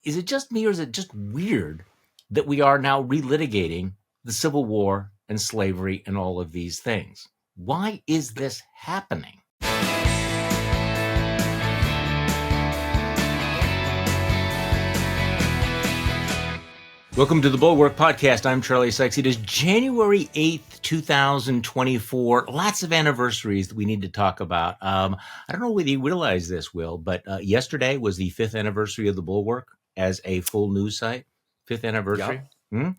is it just me or is it just weird that we are now relitigating the Civil War and slavery and all of these things? Why is this happening? Welcome to the Bulwark Podcast. I'm Charlie Sykes. It is January 8th, 2024. Lots of anniversaries that we need to talk about. I don't know whether you realize this, Will, but yesterday was the 5th anniversary of the Bulwark as a full news site. 5th anniversary. Yep.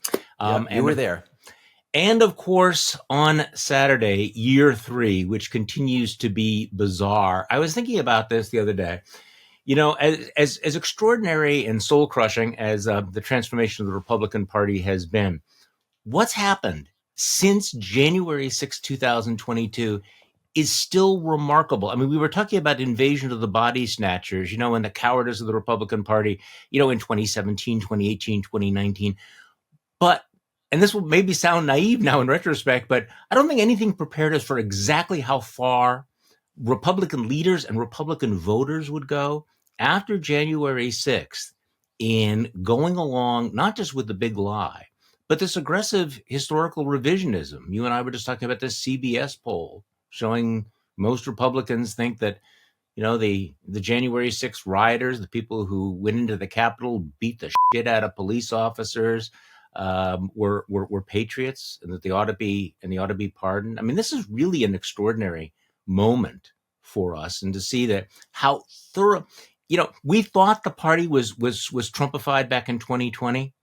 You were there. And of course, on Saturday, year 3, which continues to be bizarre. I was thinking about this the other day. You know, as extraordinary and soul-crushing as the transformation of the Republican Party has been, what's happened since January 6, 2022 is still remarkable. I mean, we were talking about invasion of the body snatchers, and the cowardice of the Republican Party, in 2017, 2018, 2019. And this will maybe sound naive now in retrospect, but I don't think anything prepared us for exactly how far Republican leaders and Republican voters would go after January 6th in going along, not just with the big lie, but this aggressive historical revisionism. You and I were just talking about this CBS poll showing most Republicans think that, the January 6th rioters, the people who went into the Capitol, beat the shit out of police officers, were patriots and that they ought to be pardoned. I mean, this is really an extraordinary moment for us, and to see that how thorough, we thought the party was Trumpified back in 2020.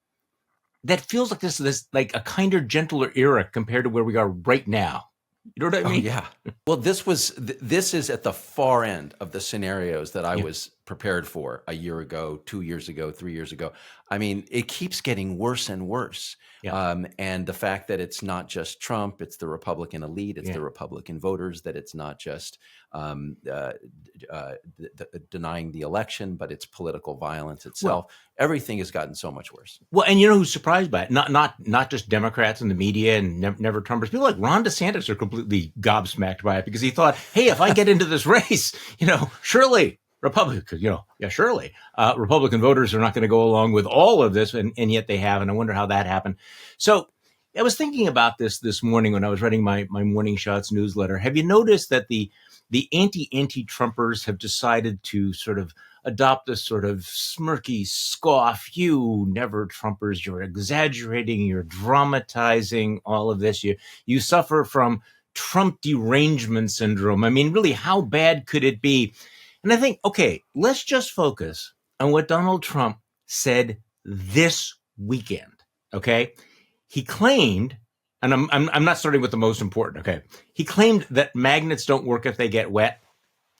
That feels like this like a kinder, gentler era compared to where we are right now. You know what I mean? Oh, yeah. Well, this is at the far end of the scenarios that I was prepared for a year ago, 2 years ago, 3 years ago. I mean, it keeps getting worse and worse. Yeah. And the fact that it's not just Trump, it's the Republican elite, it's the Republican voters, that it's not just denying the election, but it's political violence itself. Well, everything has gotten so much worse. Well, and you know who's surprised by it? Not just Democrats in the media and never Trumpers. People like Ron DeSantis are completely gobsmacked by it because he thought, hey, if I get into this race, surely Republican voters are not going to go along with all of this, and yet they have, and I wonder how that happened. So I was thinking about this morning when I was writing my Morning Shots newsletter. Have you noticed that the anti-Trumpers have decided to sort of adopt this sort of smirky scoff? You never Trumpers, you're exaggerating, you're dramatizing all of this. You suffer from Trump derangement syndrome. I mean, really, how bad could it be? And I think, okay, let's just focus on what Donald Trump said this weekend. Okay, he claimed, and I'm not starting with the most important. Okay, he claimed that magnets don't work if they get wet.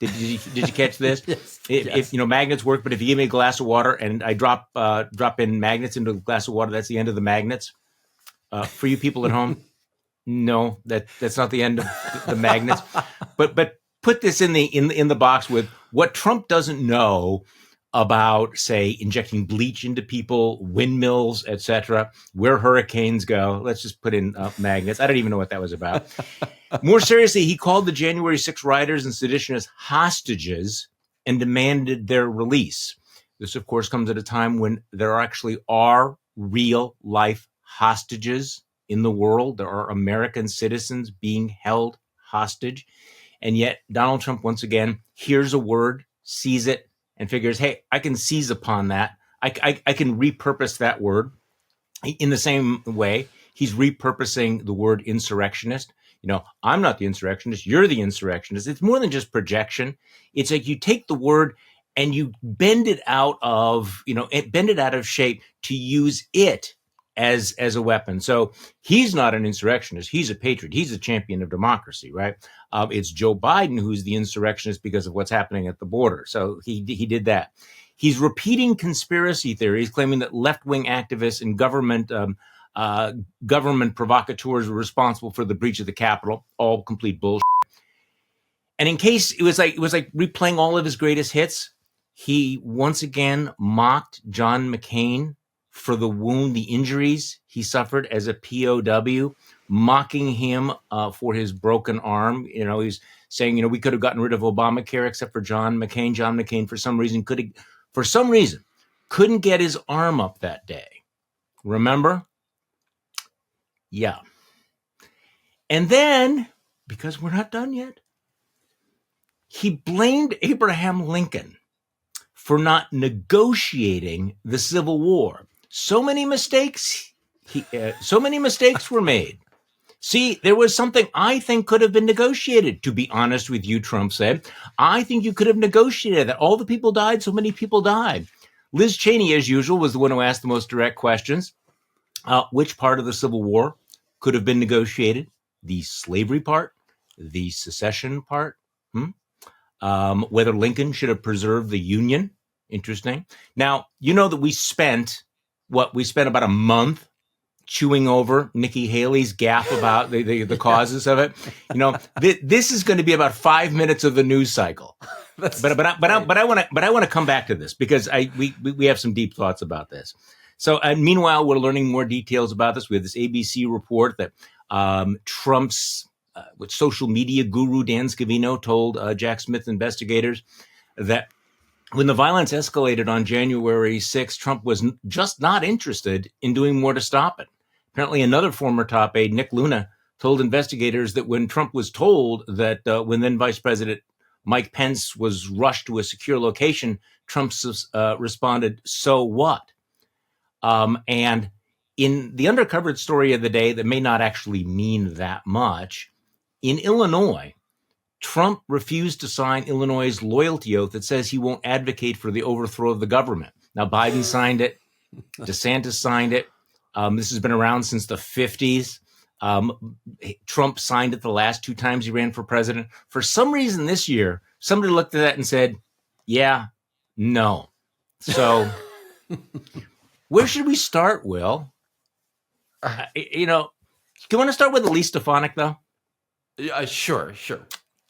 Did you catch this? Yes. If magnets work, but if you give me a glass of water and I drop in magnets into a glass of water, that's the end of the magnets. For you people at home, no, that's not the end of the magnets. But put this in the box with what Trump doesn't know about, say, injecting bleach into people, windmills, etc., where hurricanes go. Let's just put in magnets. I don't even know what that was about. More seriously, he called the January 6 rioters and seditionists hostages and demanded their release. This, of course, comes at a time when there actually are real life hostages in the world. There are American citizens being held hostage. And yet Donald Trump, once again, hears a word, sees it, and figures, hey, I can seize upon that. I can repurpose that word. In the same way, he's repurposing the word insurrectionist. I'm not the insurrectionist. You're the insurrectionist. It's more than just projection. It's like you take the word and you bend it out of shape to use it as a weapon. So he's not an insurrectionist. He's a patriot. He's a champion of democracy, right? It's Joe Biden who's the insurrectionist because of what's happening at the border. So he did that. He's repeating conspiracy theories, claiming that left-wing activists and government provocateurs were responsible for the breach of the Capitol. All complete bullshit. And in case it was like replaying all of his greatest hits, he once again mocked John McCain for the injuries he suffered as a POW, mocking him for his broken arm. He's saying, we could have gotten rid of Obamacare except for John McCain. John McCain, for some reason, couldn't get his arm up that day. Remember? Yeah. And then, because we're not done yet, he blamed Abraham Lincoln for not negotiating the Civil War. So many mistakes were made. See, there was something I think could have been negotiated. To be honest with you, Trump said, I think you could have negotiated that. All the people died, so many people died. Liz Cheney, as usual, was the one who asked the most direct questions. Which part of the Civil War could have been negotiated? The slavery part? The secession part? Whether Lincoln should have preserved the Union? Interesting. Now, you know that we spent about a month chewing over Nikki Haley's gaffe about the causes of it. You know, this is going to be about 5 minutes of the news cycle. But I want to come back to this because we have some deep thoughts about this. So meanwhile, we're learning more details about this. We have this ABC report that Trump's social media guru Dan Scavino told Jack Smith investigators that when the violence escalated on January 6th, Trump was just not interested in doing more to stop it. Apparently, another former top aide, Nick Luna, told investigators that when Trump was told that when then Vice President Mike Pence was rushed to a secure location, Trump responded, "So what?" And in the undercovered story of the day that may not actually mean that much, in Illinois, Trump refused to sign Illinois' loyalty oath that says he won't advocate for the overthrow of the government. Now, Biden signed it. DeSantis signed it. This has been around since the 50s. Trump signed it the last 2 times he ran for president. For some reason this year, somebody looked at that and said, yeah, no. So where should we start, Will? Do you want to start with Elise Stefanik, though? Sure.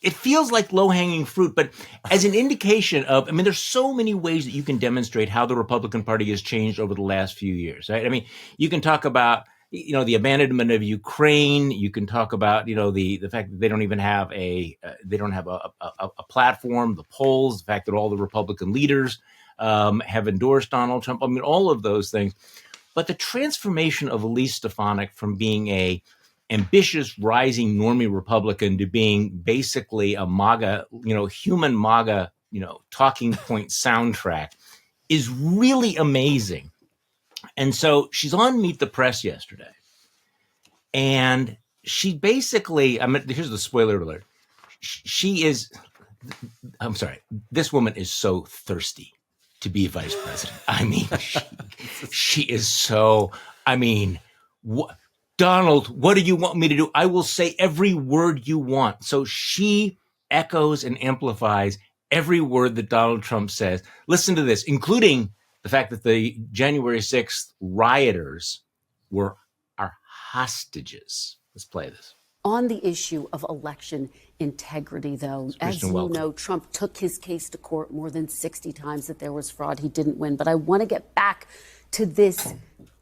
It feels like low-hanging fruit, but as an indication of, there's so many ways that you can demonstrate how the Republican Party has changed over the last few years, right? You can talk about, the abandonment of Ukraine. You can talk about, the fact that they don't even have a platform, the polls, the fact that all the Republican leaders have endorsed Donald Trump. All of those things. But the transformation of Elise Stefanik from being a ambitious, rising normie Republican to being basically a MAGA, human MAGA, talking point soundtrack is really amazing. And so she's on Meet the Press yesterday. And she basically, here's the spoiler alert. This woman is so thirsty to be vice president. She is so, Donald, what do you want me to do? I will say every word you want. So she echoes and amplifies every word that Donald Trump says. Listen to this, including the fact that the January 6th rioters are hostages. Let's play this. On the issue of election integrity, though, as you know, Trump took his case to court more than 60 times that there was fraud. He didn't win. But I want to get back to this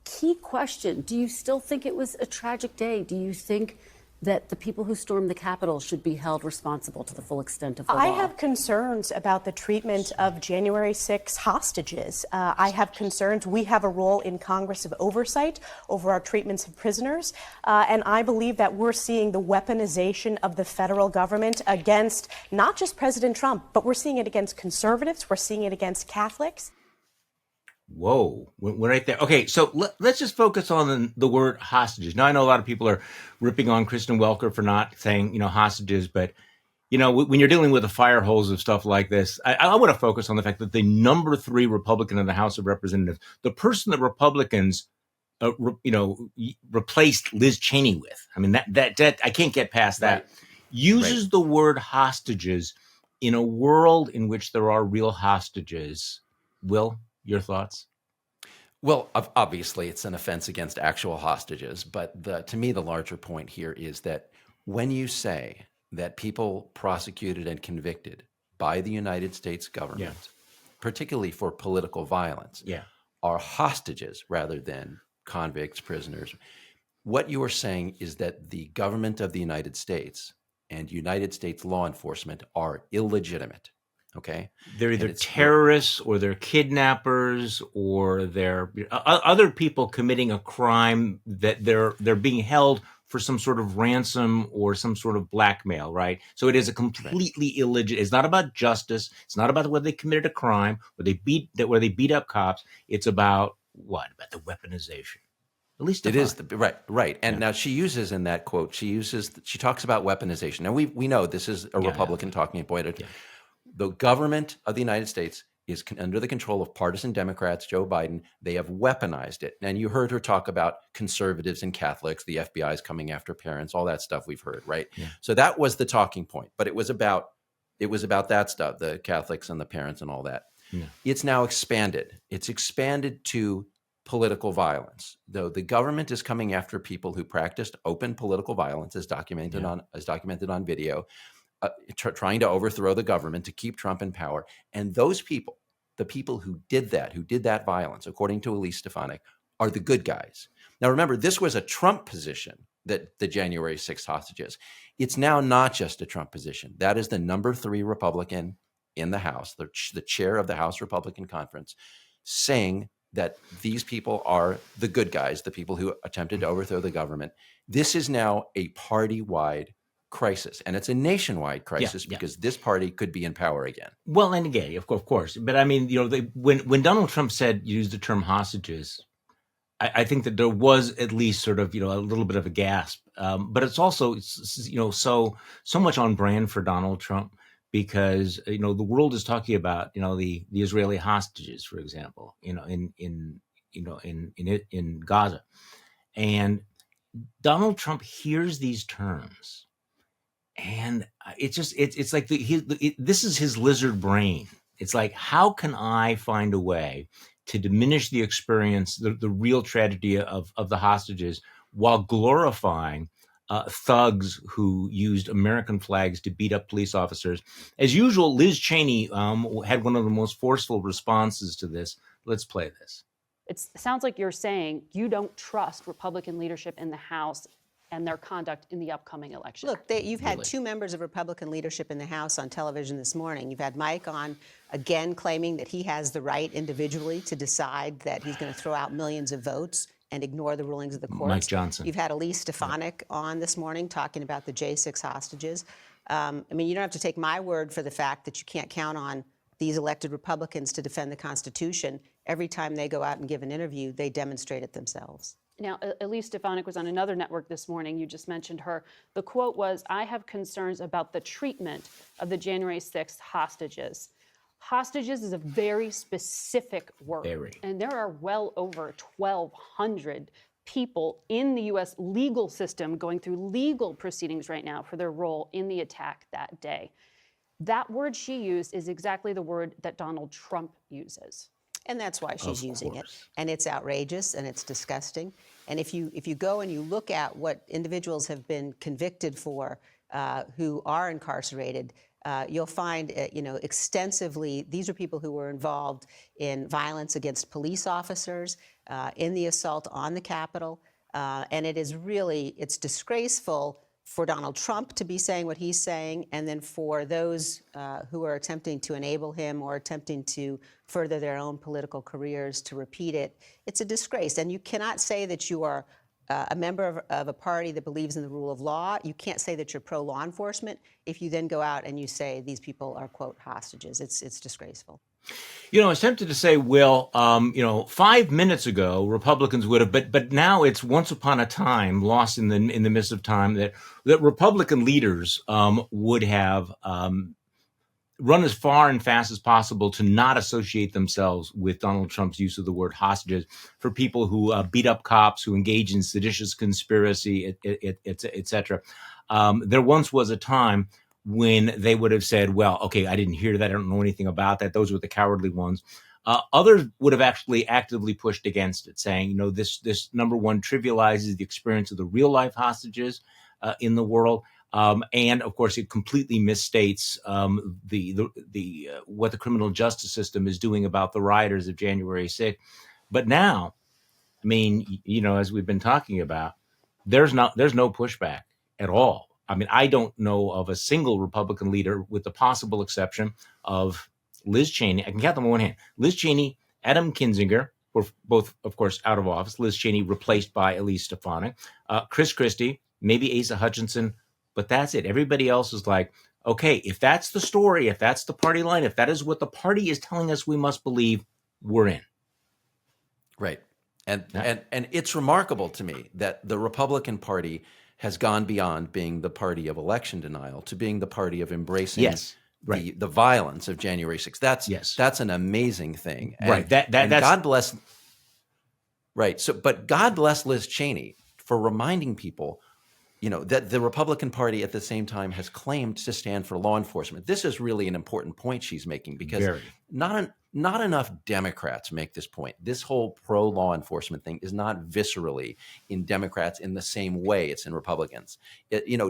key question. Do you still think it was a tragic day? Do you think that the people who stormed the Capitol should be held responsible to the full extent of the law? I have concerns about the treatment of January 6 hostages. I have concerns. We have a role in Congress of oversight over our treatments of prisoners. And I believe that we're seeing the weaponization of the federal government against not just President Trump, but we're seeing it against conservatives. We're seeing it against Catholics. Whoa, we're right there. Okay, so let's just focus on the word hostages. Now, I know a lot of people are ripping on Kristen Welker for not saying, hostages, but, when you're dealing with a fire hose of stuff like this, I want to focus on the fact that the number 3 Republican in the House of Representatives, the person that Republicans, replaced Liz Cheney with, that I can't get past that, right. Uses the word hostages in a world in which there are real hostages. Will? Your thoughts? Well, obviously, it's an offense against actual hostages. But to me, the larger point here is that when you say that people prosecuted and convicted by the United States government, particularly for political violence, are hostages rather than convicts, prisoners, what you are saying is that the government of the United States and United States law enforcement are illegitimate. Okay. They're either terrorists or they're kidnappers or they're other people committing a crime that they're being held for some sort of ransom or some sort of blackmail, right? So it is a completely illegitimate. It's not about justice. It's not about whether they committed a crime or where they beat up cops. It's about what? About the weaponization. At least it is right. And now she uses in that quote, she talks about weaponization. Now we know this is a Republican talking point. Yeah. The government of the United States is under the control of partisan Democrats, Joe Biden. They have weaponized it. And you heard her talk about conservatives and Catholics, the FBI is coming after parents, all that stuff we've heard, right? Yeah. So that was the talking point. But it was about that stuff, the Catholics and the parents and all that. Yeah. It's now expanded. It's expanded to political violence. Though the government is coming after people who practiced open political violence, as documented on video. Trying to overthrow the government to keep Trump in power. And those people, the people who did that violence, according to Elise Stefanik, are the good guys. Now, remember, this was a Trump position, that the January 6th hostages. It's now not just a Trump position. That is the number 3 Republican in the House, the chair of the House Republican Conference, saying that these people are the good guys, the people who attempted to overthrow the government. This is now a party-wide crisis, and it's a nationwide crisis because this party could be in power again. Well, and again, of course, but I mean, when Donald Trump used the term hostages, I think that there was at least sort of a little bit of a gasp, but it's also so much on brand for Donald Trump because the world is talking about the Israeli hostages, for example, in Gaza, and Donald Trump hears these terms. And it's like this is his lizard brain. It's like, how can I find a way to diminish the experience, the real tragedy of the hostages, while glorifying thugs who used American flags to beat up police officers? As usual, Liz Cheney had one of the most forceful responses to this. Let's play this. It sounds like you're saying you don't trust Republican leadership in the House and their conduct in the upcoming election. Look, you've had 2 members of Republican leadership in the House on television this morning. You've had Mike on, again, claiming that he has the right individually to decide that he's going to throw out millions of votes and ignore the rulings of the courts. Mike Johnson. You've had Elise Stefanik on this morning talking about the J6 hostages. I mean, you don't have to take my word for the fact that you can't count on these elected Republicans to defend the Constitution. Every time they go out and give an interview, they demonstrate it themselves. Now, Elise Stefanik was on another network this morning. You just mentioned her. The quote was, "I have concerns about the treatment of the January 6th hostages." Hostages is a very specific word. And there are well over 1,200 people in the U.S. legal system going through legal proceedings right now for their role in the attack that day. That word she used is exactly the word that Donald Trump uses. And that's why she's using it. And it's outrageous and it's disgusting. And if you go and you look at what individuals have been convicted for who are incarcerated, you'll find, extensively, these are people who were involved in violence against police officers, in the assault on the Capitol. And it's disgraceful for Donald Trump to be saying what he's saying, and then for those who are attempting to enable him or attempting to further their own political careers to repeat it. It's a disgrace. And you cannot say that you are a member of a party that believes in the rule of law. You can't say that you're pro-law enforcement if you then go out and you say these people are, quote, hostages. It's disgraceful. I was tempted to say, well, 5 minutes ago, Republicans would have, but now it's once upon a time, lost in the midst of time, that Republican leaders would have run as far and fast as possible to not associate themselves with Donald Trump's use of the word hostages for people who beat up cops, who engage in seditious conspiracy, et cetera. There once was a time when they would have said, well, okay, I didn't hear that. I don't know anything about that. Those were the cowardly ones. Others would have actually actively pushed against it, saying, this number one trivializes the experience of the real life hostages in the world. And of course, it completely misstates what the criminal justice system is doing about the rioters of January 6th. But now, I mean, as we've been talking about, there's no pushback at all I mean, I don't know of a single Republican leader, with the possible exception of Liz Cheney. I can count them on one hand. Liz Cheney, Adam Kinzinger were both, of course, out of office. Liz Cheney replaced by Elise Stefanik. Chris Christie, maybe Asa Hutchinson, but that's it. Everybody else is like, okay, if that's the story, if that's the party line, if that is what the party is telling us we must believe, we're in. Right. And it's remarkable to me that the Republican Party has gone beyond being the party of election denial to being the party of embracing the violence of January 6th. That's an amazing thing. And, right. That's God bless. Right. So, but God bless Liz Cheney for reminding people, that the Republican Party at the same time has claimed to stand for law enforcement. This is really an important point she's making, because not enough Democrats make this point. This whole pro-law enforcement thing is not viscerally in Democrats in the same way it's in Republicans.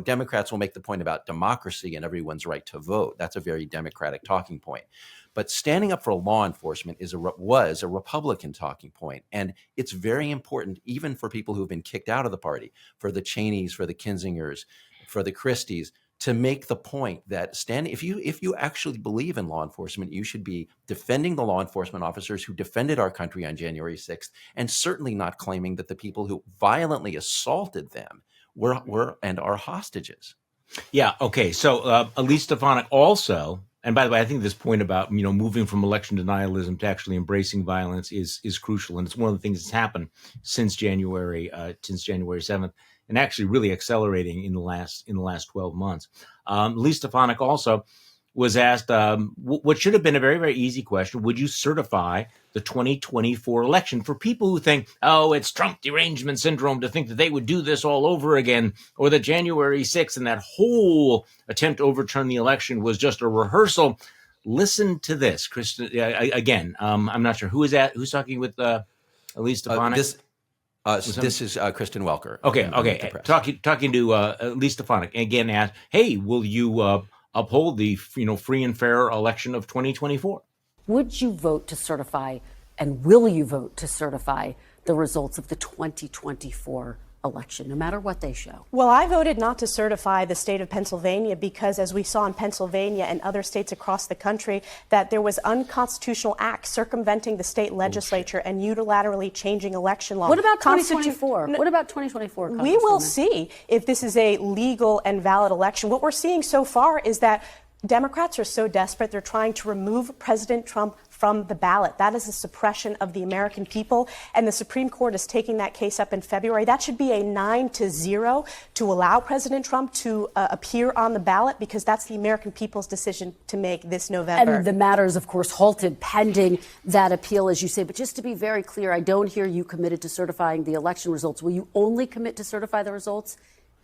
Democrats will make the point about democracy and everyone's right to vote. That's a very Democratic talking point. But standing up for law enforcement was a Republican talking point. And it's very important, even for people who've been kicked out of the party, for the Cheneys, for the Kinzingers, for the Christies, to make the point that if you actually believe in law enforcement, you should be defending the law enforcement officers who defended our country on January 6th, and certainly not claiming that the people who violently assaulted them were and are hostages. Yeah. Okay. So Elise Stefanik also, and by the way, I think this point about moving from election denialism to actually embracing violence is crucial, and it's one of the things that's happened since January 7th, and actually really accelerating in the last 12 months. Elise Stefanik also was asked what should have been a very, very easy question: would you certify the 2024 election? For people who think, oh, it's Trump derangement syndrome to think that they would do this all over again, or that January 6th and that whole attempt to overturn the election was just a rehearsal. Listen to this, Kristen. Again, I'm not sure who's talking with Elise Stefanik. This is Kristen Welker. Okay. Talking to Elise Stefanik, again asked, hey, will you uphold the free and fair election of 2024? Would you vote to certify, and will you vote to certify the results of the 2024 election, no matter what they show? Well, I voted not to certify the state of Pennsylvania because, as we saw in Pennsylvania and other states across the country, that there was unconstitutional acts circumventing the state legislature and unilaterally changing election law. What about 2024? What about 2024? We will see if this is a legal and valid election. What we're seeing so far is that Democrats are so desperate, they're trying to remove President Trump from the ballot. That is a suppression of the American people, and the Supreme Court is taking that case up in February. That should be a 9-0 to allow President Trump to appear on the ballot, because that's the American people's decision to make this November. And the matter is, of course, halted pending that appeal, as you say. But just to be very clear, I don't hear you committed to certifying the election results. Will you only commit to certify the results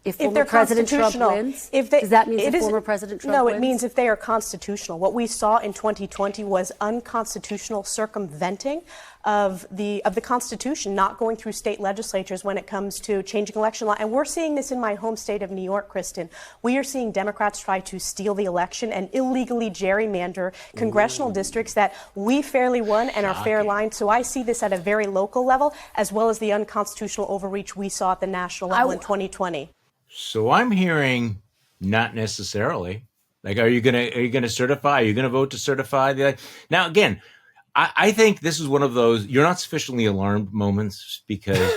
if former President Trump wins? Does that mean if former President Trump wins? No, it means if they are constitutional. What we saw in 2020 was unconstitutional circumventing of the Constitution, not going through state legislatures when it comes to changing election law. And we're seeing this in my home state of New York, Kristen. We are seeing Democrats try to steal the election and illegally gerrymander congressional districts that we fairly won and are fair line. So I see this at a very local level, as well as the unconstitutional overreach we saw at the national level in 2020. So I'm hearing not necessarily. Like, are you gonna certify? Are you gonna vote to certify the? Now, again, I think this is one of those you're not sufficiently alarmed moments, because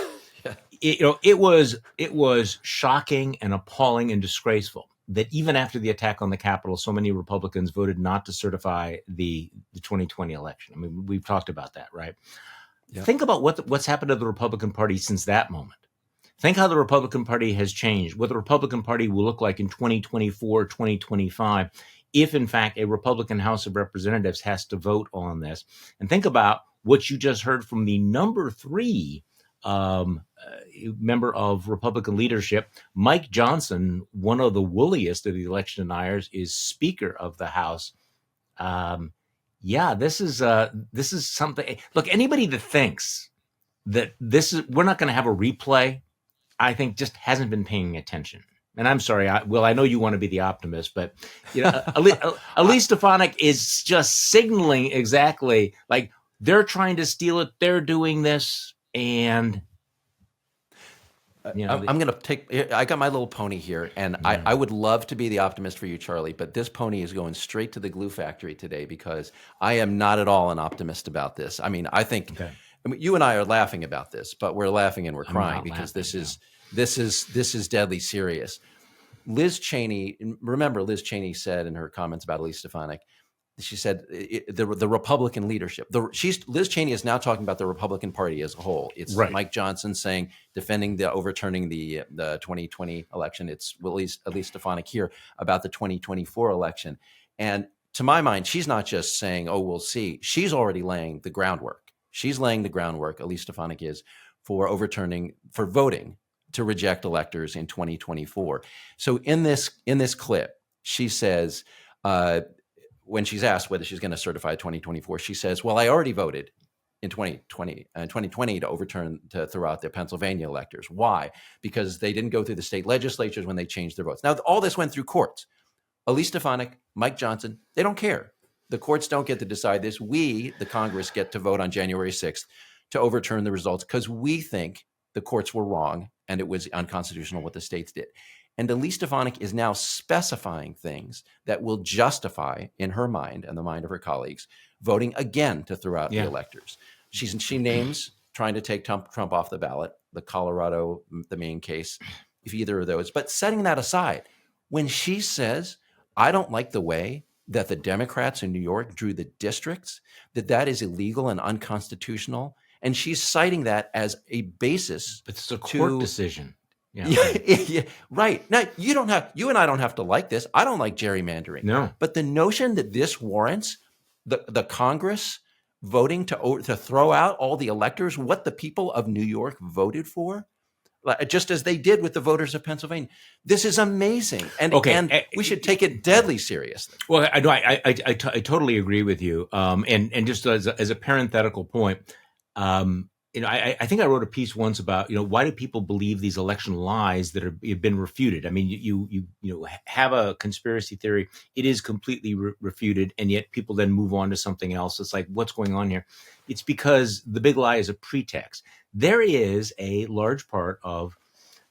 it was shocking and appalling and disgraceful that even after the attack on the Capitol, so many Republicans voted not to certify the 2020 election. I mean, we've talked about that, right? Yeah. Think about what's happened to the Republican Party since that moment. Think how the Republican Party has changed, what the Republican Party will look like in 2024, 2025, if in fact a Republican House of Representatives has to vote on this. And think about what you just heard from the number 3 member of Republican leadership, Mike Johnson, one of the wooliest of the election deniers, is Speaker of the House. This is something. Look, anybody that thinks that we're not going to have a replay, I think just hasn't been paying attention. And I'm sorry, I know you want to be the optimist, but Elise Stefanik is just signaling exactly like they're trying to steal it. They're doing this, and I'm going to take. I got my little pony here, and I would love to be the optimist for you, Charlie, but this pony is going straight to the glue factory today because I am not at all an optimist about this. I mean, I think you and I are laughing about this, but we're laughing and we're crying because this is deadly serious. Liz Cheney, remember, Liz Cheney said in her comments about Elise Stefanik, she said the Republican leadership. Liz Cheney is now talking about the Republican Party as a whole. It's Mike Johnson saying defending the overturning the 2020 election. It's Elise Stefanik here about the 2024 election. And to my mind, she's not just saying, "Oh, we'll see." She's already laying the groundwork. She's laying the groundwork. Elise Stefanik is for voting to reject electors in 2024. So in this clip, she says. When she's asked whether she's going to certify 2024, she says, well, I already voted in 2020 to throw out the Pennsylvania electors. Why? Because they didn't go through the state legislatures when they changed their votes. Now, all this went through courts. Elise Stefanik, Mike Johnson, they don't care. The courts don't get to decide this. We, the Congress, get to vote on January 6th to overturn the results because we think the courts were wrong and it was unconstitutional what the states did. And Elise Stefanik is now specifying things that will justify, in her mind and the mind of her colleagues, voting again to throw out the electors. She names trying to take Trump off the ballot, the Colorado, the Maine case, if either of those. But setting that aside, when she says, I don't like the way that the Democrats in New York drew the districts, that is illegal and unconstitutional, and she's citing that as a basis. It's a court decision. Yeah, right. Now, you and I don't have to like this. I don't like gerrymandering. No. But the notion that this warrants the Congress voting to throw out all the electors, what the people of New York voted for, just as they did with the voters of Pennsylvania, this is amazing. And we should take it deadly seriously. Well, I totally agree with you. And just as a parenthetical point, I think I wrote a piece once about, why do people believe these election lies that have been refuted? I mean, you have a conspiracy theory. It is completely refuted, and yet people then move on to something else. It's like, what's going on here? It's because the big lie is a pretext. There is a large part of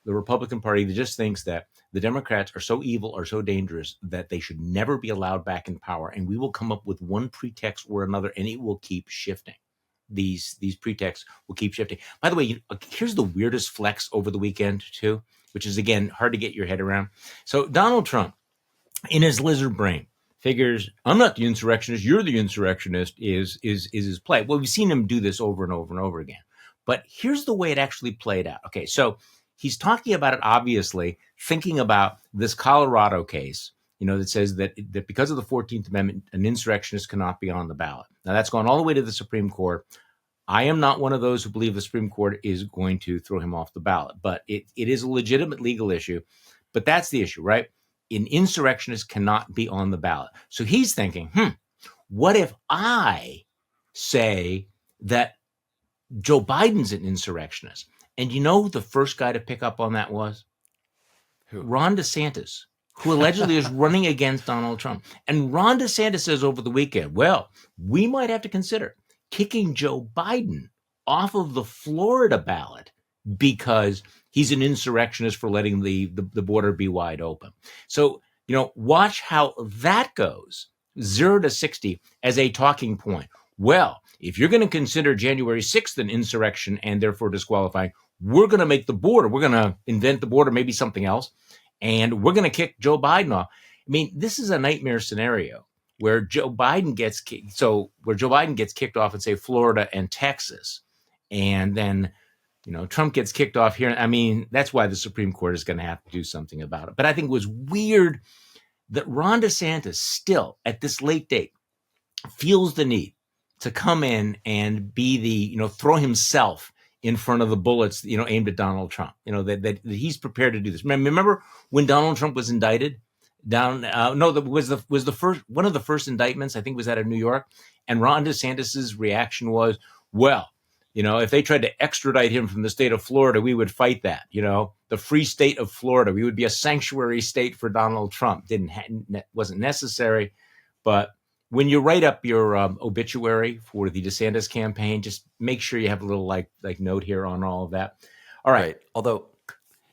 the Republican Party that just thinks that the Democrats are so evil or so dangerous that they should never be allowed back in power, and we will come up with one pretext or another, and it will keep shifting. These pretexts will keep shifting. By the way, here's the weirdest flex over the weekend too, which is again hard to get your head around. So Donald Trump, in his lizard brain, figures, I'm not the insurrectionist, you're the insurrectionist, is his play. Well, we've seen him do this over and over and over again. But here's the way it actually played out. Okay, so he's talking about it, obviously, thinking about this Colorado case, that says that because of the 14th Amendment, an insurrectionist cannot be on the ballot. Now, that's gone all the way to the Supreme Court. I am not one of those who believe the Supreme Court is going to throw him off the ballot, but it is a legitimate legal issue. But that's the issue, right? An insurrectionist cannot be on the ballot. So he's thinking, what if I say that Joe Biden's an insurrectionist? And the first guy to pick up on that was? Who? Ron DeSantis, who allegedly is running against Donald Trump. And Ron DeSantis says over the weekend, well, we might have to consider kicking Joe Biden off of the Florida ballot because he's an insurrectionist for letting the border be wide open. So, watch how that goes, 0 to 60 as a talking point. Well, if you're going to consider January 6th an insurrection and therefore disqualifying, we're going to make the border. We're going to invent the border, maybe something else. And we're going to kick Joe Biden off. I mean, this is a nightmare scenario where Joe Biden gets kicked off in, say, Florida and Texas, and then, Trump gets kicked off here. I mean, that's why the Supreme Court is going to have to do something about it. But I think it was weird that Ron DeSantis still, at this late date, feels the need to come in and be throw himself in front of the bullets, aimed at Donald Trump, that he's prepared to do this. Remember when Donald Trump was indicted that was the first, one of the first indictments, I think was out of New York. And Ron DeSantis's reaction was, well, if they tried to extradite him from the state of Florida, we would fight that, the free state of Florida. We would be a sanctuary state for Donald Trump. Wasn't necessary. But when you write up your obituary for the DeSantis campaign, just make sure you have a little like note here on all of that. All right. Although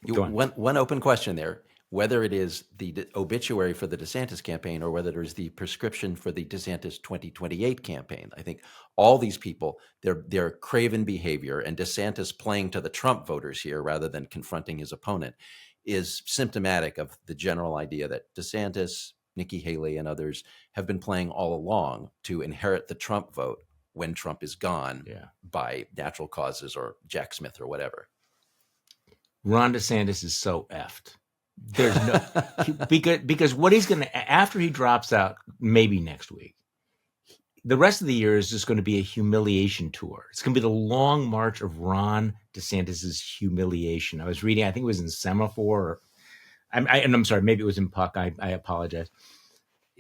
One open question there, whether it is the obituary for the DeSantis campaign or whether it is the prescription for the DeSantis 2028 campaign. I think all these people, their craven behavior and DeSantis playing to the Trump voters here rather than confronting his opponent is symptomatic of the general idea that DeSantis, Nikki Haley, and others have been playing all along to inherit the Trump vote when Trump is gone by natural causes or Jack Smith or whatever. Ron DeSantis is so effed. There's no because what he's going to, after he drops out, maybe next week, the rest of the year is just going to be a humiliation tour. It's going to be the long march of Ron DeSantis's humiliation. I was reading, I think it was in Semaphore, and I'm sorry, maybe it was in Puck. I apologize.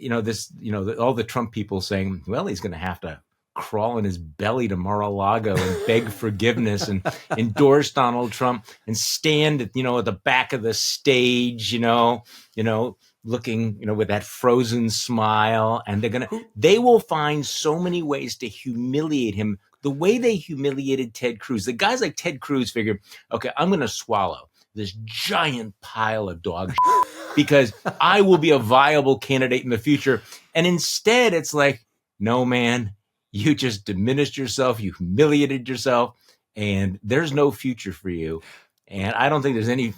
All the Trump people saying, well, he's going to have to crawl in his belly to Mar-a-Lago and beg forgiveness and endorse Donald Trump and stand at the back of the stage, looking, with that frozen smile. And they will find so many ways to humiliate him the way they humiliated Ted Cruz. The guys like Ted Cruz figured, okay, I'm going to swallow this giant pile of dog shit because I will be a viable candidate in the future. And instead it's like, no, man, you just diminished yourself. You humiliated yourself, and there's no future for you. And I don't think it's going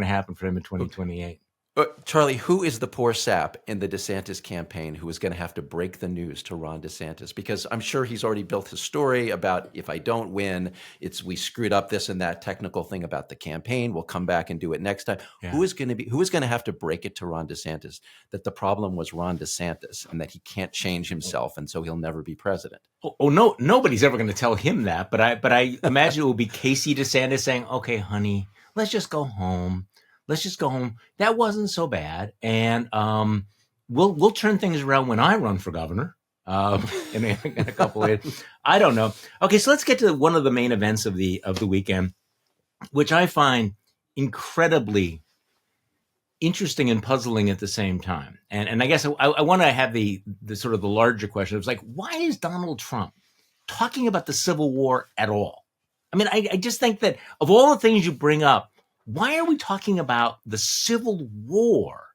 to happen for him in 2028. Charlie, who is the poor sap in the DeSantis campaign who is going to have to break the news to Ron DeSantis? Because I'm sure he's already built his story about if I don't win, we screwed up this and that technical thing about the campaign. We'll come back and do it next time. Yeah. Who is going to have to break it to Ron DeSantis that the problem was Ron DeSantis and that he can't change himself and so he'll never be president? Oh no, nobody's ever going to tell him that. But I imagine it will be Casey DeSantis saying, "Okay, honey, let's just go home. Let's just go home. That wasn't so bad, and we'll turn things around when I run for governor in a couple of years." I don't know. Okay, so let's get to one of the main events of the weekend, which I find incredibly interesting and puzzling at the same time. And I guess I want to have the sort of the larger question. It's like, why is Donald Trump talking about the Civil War at all? I mean, I just think that of all the things you bring up, why are we talking about the Civil War?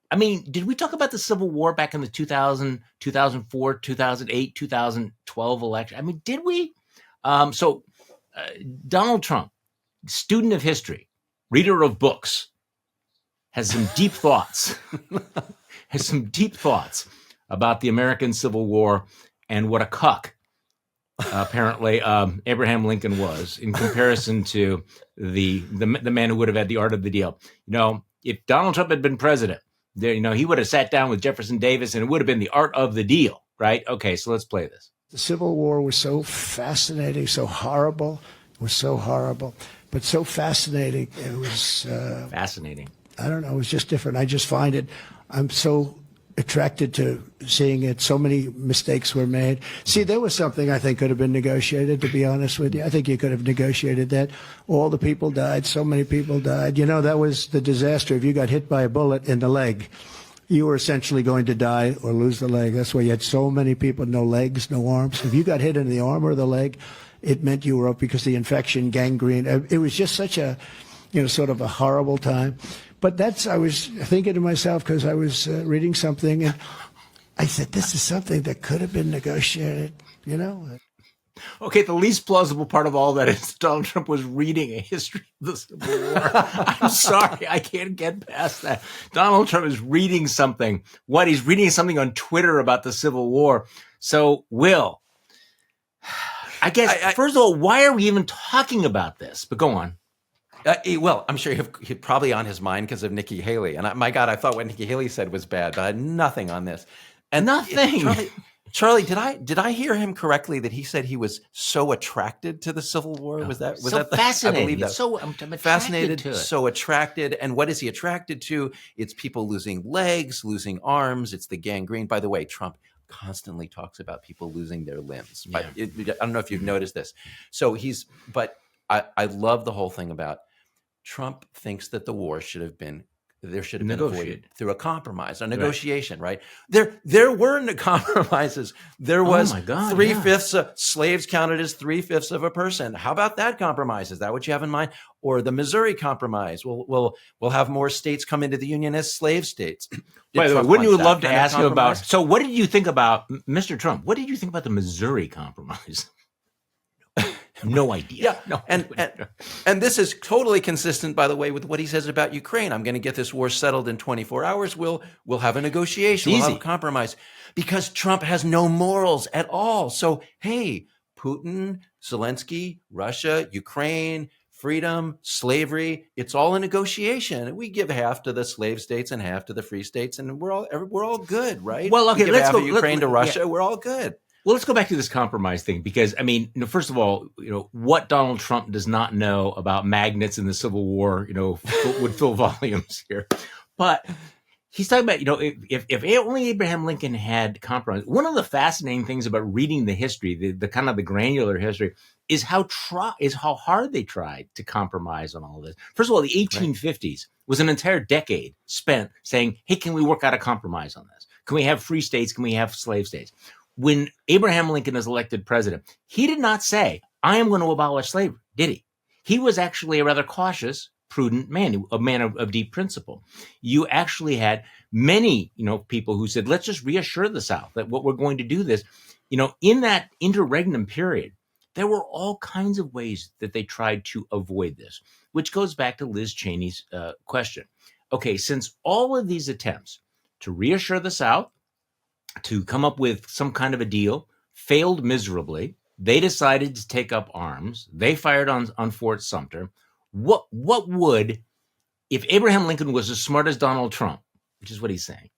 I mean, did we talk about the Civil War back in the 2000, 2004, 2008, 2012 election? I mean, did we? Donald Trump, student of history, reader of books, has some deep thoughts, about the American Civil War and what a cuck apparently Abraham Lincoln was in comparison to the man who would have had the art of the deal. If Donald Trump had been president, he would have sat down with Jefferson Davis and it would have been the art of the deal, right? Okay, so let's play this. The Civil War was so fascinating, so horrible. It was so horrible, but so fascinating. It was fascinating. I don't know. It was just different. I just find it. I'm so attracted to seeing it. So many mistakes were made. See, there was something I think could have been negotiated, to be honest with you. I think you could have negotiated that. All the people died. So many people died. That was the disaster. If you got hit by a bullet in the leg, you were essentially going to die or lose the leg. That's why you had so many people, no legs, no arms. If you got hit in the arm or the leg, it meant you were up because the infection, gangrene. It was just such a, sort of a horrible time. But I was thinking to myself, because I was reading something, and I said, this is something that could have been negotiated, Okay, the least plausible part of all that is Donald Trump was reading a history of the Civil War. I'm sorry, I can't get past that. Donald Trump is reading something. What? He's reading something on Twitter about the Civil War. So, Will, I guess, first of all, why are we even talking about this? But go on. Well, I'm sure he's probably on his mind because of Nikki Haley. And my God, I thought what Nikki Haley said was bad, but I had nothing on this. And nothing. Charlie, did I hear him correctly that he said he was so attracted to the Civil War? Was that fascinating? I believe that. So I'm fascinated, to it. So attracted. And what is he attracted to? It's people losing legs, losing arms. It's the gangrene. By the way, Trump constantly talks about people losing their limbs. Yeah. I don't know if you've noticed this. So I love the whole thing about Trump thinks that the war should have been there should have been avoided through a compromise, a negotiation, right? There weren't compromises. There was 3/5 of slaves counted as 3/5 of a person. How about that compromise? Is that what you have in mind? Or the Missouri Compromise? We'll have more states come into the Union as slave states. By the way, wouldn't you love to ask him about? So, what did you think about Mr. Trump? What did you think about the Missouri Compromise? No idea. Yeah, no. And this is totally consistent, by the way, with what he says about Ukraine. I'm going to get this war settled in 24 hours. We'll have a negotiation. We'll have a compromise, because Trump has no morals at all. So, hey, Putin, Zelensky, Russia, Ukraine, freedom, slavery, it's all a negotiation. We give half to the slave states and half to the free states, and we're all good, right? Well, okay, let's go. Ukraine to Russia. We're all good. Well, let's go back to this compromise thing, because, I mean, first of all, what Donald Trump does not know about magnets in the Civil War, would fill volumes here. But he's talking about, if only Abraham Lincoln had compromised. One of the fascinating things about reading the history, the kind of the granular history, is how hard they tried to compromise on all of this. First of all, the 1850s was an entire decade spent saying, hey, can we work out a compromise on this? Can we have free states? Can we have slave states? When Abraham Lincoln is elected president, he did not say, I am going to abolish slavery, did he? He was actually a rather cautious, prudent man, a man of deep principle. You actually had many, people who said, let's just reassure the South that what we're going to do this. In that interregnum period, there were all kinds of ways that they tried to avoid this, which goes back to Liz Cheney's question. Okay, since all of these attempts to reassure the South, to come up with some kind of a deal, failed miserably. They decided to take up arms. They fired on Fort Sumter. What would, if Abraham Lincoln was as smart as Donald Trump, which is what he's saying,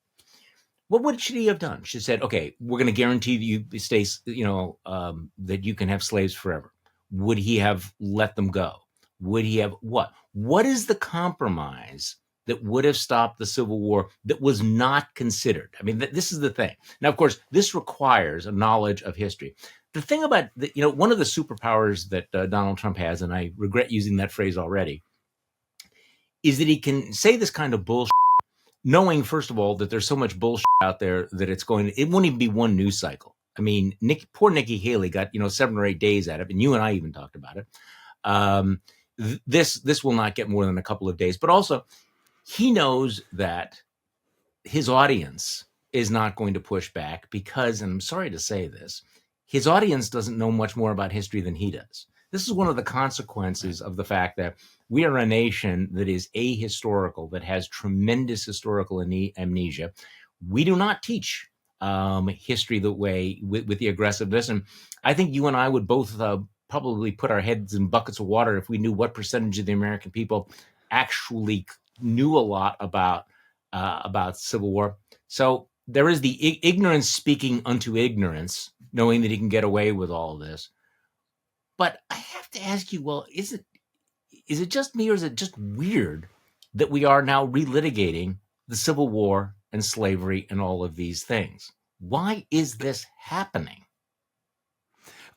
should he have done? She said, okay, we're going to guarantee you states, that you can have slaves forever. Would he have let them go? Would he have what? What is the compromise that would have stopped the Civil War that was not considered? I mean, this is the thing. Now, of course, this requires a knowledge of history. The thing about, one of the superpowers that Donald Trump has, and I regret using that phrase already, is that he can say this kind of bullshit, knowing, first of all, that there's so much bullshit out there that it won't even be one news cycle. I mean, poor Nikki Haley got, 7 or 8 days at it, and you and I even talked about it. This will not get more than a couple of days, but also, he knows that his audience is not going to push back because, and I'm sorry to say this, his audience doesn't know much more about history than he does. This is one of the consequences of the fact that we are a nation that is ahistorical, that has tremendous historical amnesia. We do not teach history the way with the aggressiveness. And I think you and I would both probably put our heads in buckets of water if we knew what percentage of the American people actually knew a lot about Civil War. So there is the ignorance speaking unto ignorance, knowing that he can get away with all of this. But I have to ask you, well, is it just me, or is it just weird that we are now relitigating the Civil War and slavery and all of these things? Why is this happening?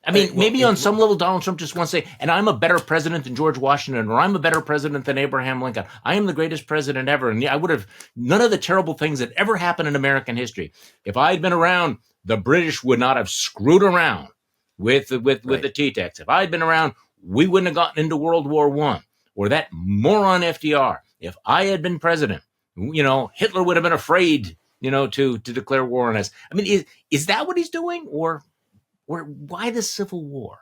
I mean, maybe on some level, Donald Trump just wants to say, and I'm a better president than George Washington, or I'm a better president than Abraham Lincoln. I am the greatest president ever. And I would have none of the terrible things that ever happened in American history. If I had been around, the British would not have screwed around with the T-Tex. If I had been around, we wouldn't have gotten into World War I, or that moron FDR. If I had been president, Hitler would have been afraid, to declare war on us. I mean, is that what he's doing, or why the Civil War?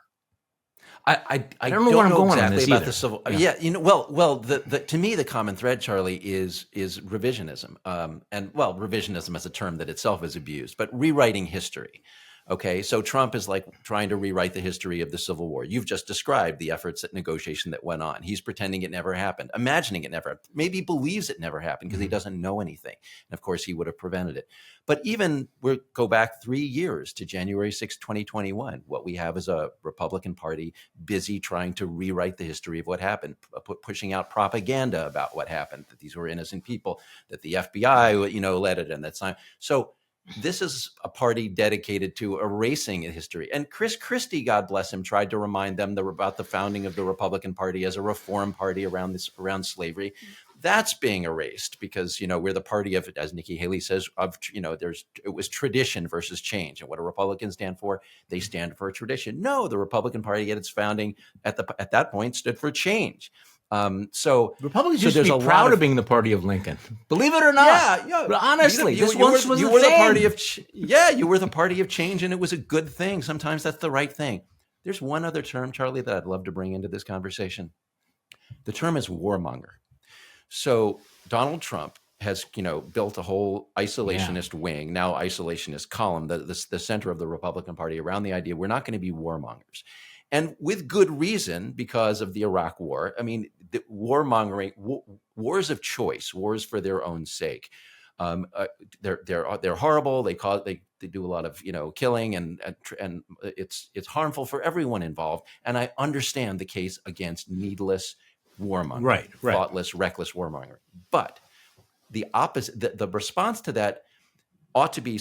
I don't know where I'm going exactly about the Civil. Yeah, to me, the common thread, Charlie, is revisionism, and revisionism as a term that itself is abused, but rewriting history. Okay, so Trump is like trying to rewrite the history of the Civil War. You've just described the efforts at negotiation that went on. He's pretending it never happened, imagining it never happened. Maybe he believes it never happened because he doesn't know anything. And of course, he would have prevented it. But even we'll go back 3 years to January 6, 2021. What we have is a Republican Party busy trying to rewrite the history of what happened, pushing out propaganda about what happened, that these were innocent people, that the FBI, led it, and that's not. So this is a party dedicated to erasing history. And Chris Christie, God bless him, tried to remind them about the founding of the Republican Party as a reform party around slavery. that's being erased because, we're the party of, as Nikki Haley says, it was tradition versus change. And what do Republicans stand for? They stand for tradition. No, the Republican Party at its founding at that point stood for change. So Republicans used to be proud of being the party of Lincoln. Believe it or not. Yeah. But honestly, you were the party of you were the party of change, and it was a good thing. Sometimes that's the right thing. There's one other term, Charlie, that I'd love to bring into this conversation. The term is warmonger. So Donald Trump has, built a whole isolationist wing, now isolationist column, the center of the Republican Party around the idea we're not going to be warmongers. And with good reason, because of the Iraq War. I mean, the warmongering, wars of choice, wars for their own sake. They're horrible. They do a lot of killing, and it's harmful for everyone involved. And I understand the case against needless warmongering, right. Thoughtless, reckless warmongering. But the opposite, the response to that ought to be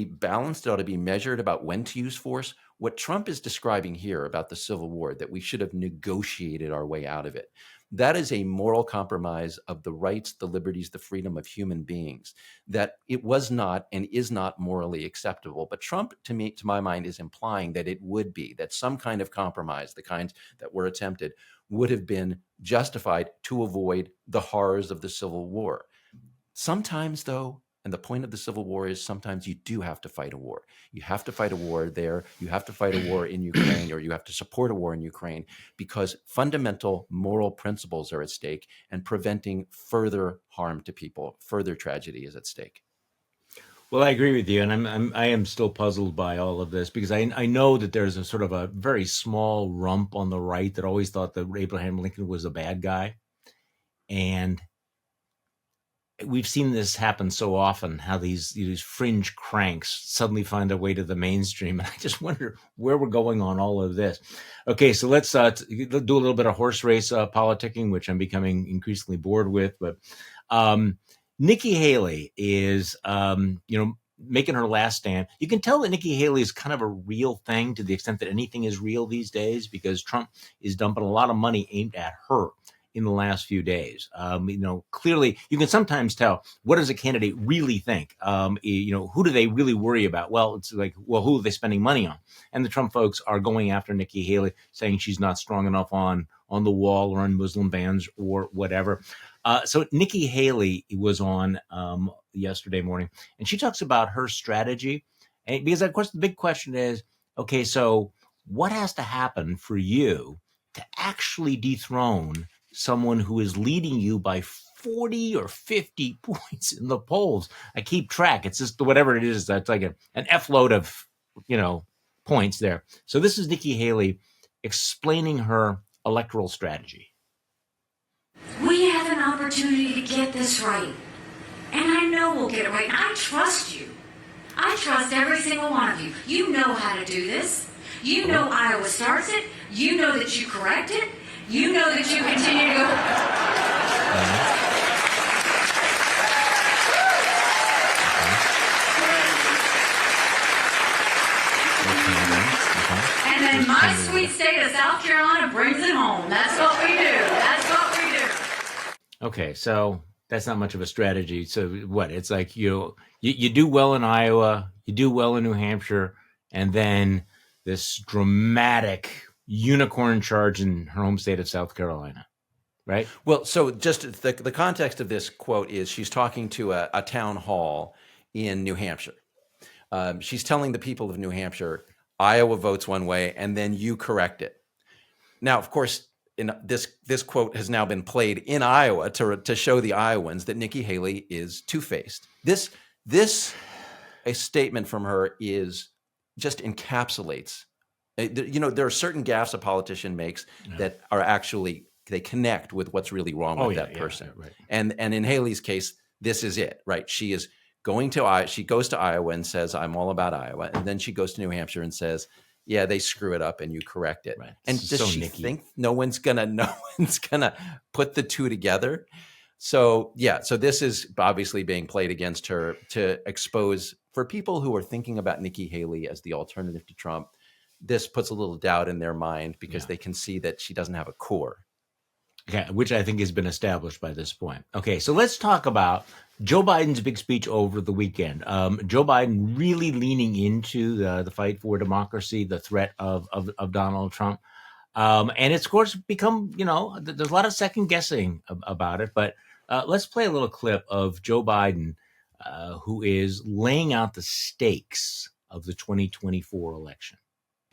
balanced. It ought to be measured about when to use force. What Trump is describing here about the Civil War, that we should have negotiated our way out of it, that is a moral compromise of the rights, the liberties, the freedom of human beings, that it was not and is not morally acceptable. But Trump, to my mind, is implying that it would be, that some kind of compromise, the kinds that were attempted, would have been justified to avoid the horrors of the Civil War. Sometimes, though, and the point of the Civil War is sometimes you do have to fight a war. You have to fight a war there. You have to fight a war in Ukraine, or you have to support a war in Ukraine, because fundamental moral principles are at stake, and preventing further harm to people, further tragedy is at stake. Well, I agree with you, and I am still puzzled by all of this, because I know that there's a sort of a very small rump on the right that always thought that Abraham Lincoln was a bad guy, and we've seen this happen so often, how these fringe cranks suddenly find their way to the mainstream. And I just wonder where we're going on all of this. Okay, so let's do a little bit of horse race politicking, which I'm becoming increasingly bored with. But Nikki Haley is, making her last stand. You can tell that Nikki Haley is kind of a real thing, to the extent that anything is real these days, because Trump is dumping a lot of money aimed at her in the last few days. Clearly, you can sometimes tell, what does a candidate really think? Who do they really worry about? Well, it's like, who are they spending money on? And the Trump folks are going after Nikki Haley, saying she's not strong enough on the wall or on Muslim bans or whatever. So Nikki Haley was on yesterday morning, and she talks about her strategy. And because, of course, the big question is, okay, so what has to happen for you to actually dethrone someone who is leading you by 40 or 50 points in the polls? I keep track. It's just whatever it is. That's like an F load of, points there. So this is Nikki Haley explaining her electoral strategy. We have an opportunity to get this right. And I know we'll get it right. And I trust you. I trust every single one of you. You know how to do this. You know Iowa starts it. You know that you correct it. You know that you continue to go. And then my sweet state of South Carolina brings it home. That's what we do. That's what we do. Okay, so that's not much of a strategy. So what? It's like you do well in Iowa, you do well in New Hampshire, and then this dramatic unicorn charge in her home state of South Carolina, right? Well, so just the context of this quote is she's talking to a town hall in New Hampshire. She's telling the people of New Hampshire, Iowa votes one way, and then you correct it. Now, of course, in this quote has now been played in Iowa to show the Iowans that Nikki Haley is two-faced. A statement from her is just encapsulates. There are certain gaffes a politician makes that are actually, they connect with what's really wrong with that person. Right. And in Haley's case, this is it, right? She is she goes to Iowa and says, I'm all about Iowa. And then she goes to New Hampshire and says, yeah, they screw it up and you correct it. Right. And does she think no one's gonna put the two together? So this is obviously being played against her to expose, for people who are thinking about Nikki Haley as the alternative to Trump, this puts a little doubt in their mind because they can see that she doesn't have a core. Okay, which I think has been established by this point. Okay, so let's talk about Joe Biden's big speech over the weekend. Joe Biden really leaning into the fight for democracy, the threat of Donald Trump. And it's, of course, become, there's a lot of second guessing about it. But let's play a little clip of Joe Biden, who is laying out the stakes of the 2024 election.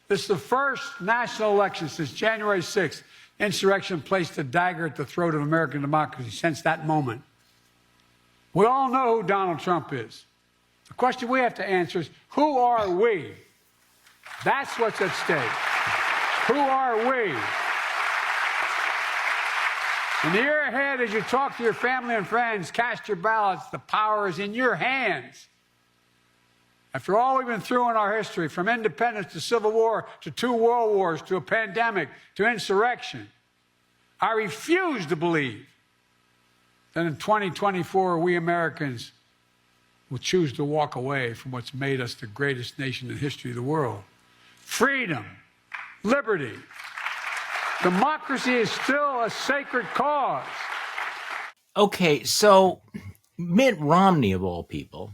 This is the first national election since January 6th. Insurrection placed a dagger at the throat of American democracy since that moment. We all know who Donald Trump is. The question we have to answer is, who are we? That's what's at stake. Who are we? In the year ahead, as you talk to your family and friends, cast your ballots. The power is in your hands. After all we've been through in our history, from independence to civil war to 2 world wars to a pandemic to insurrection, I refuse to believe that in 2024 we Americans will choose to walk away from what's made us the greatest nation in the history of the world. Freedom, liberty, democracy is still a sacred cause. Okay, so Mitt Romney, of all people,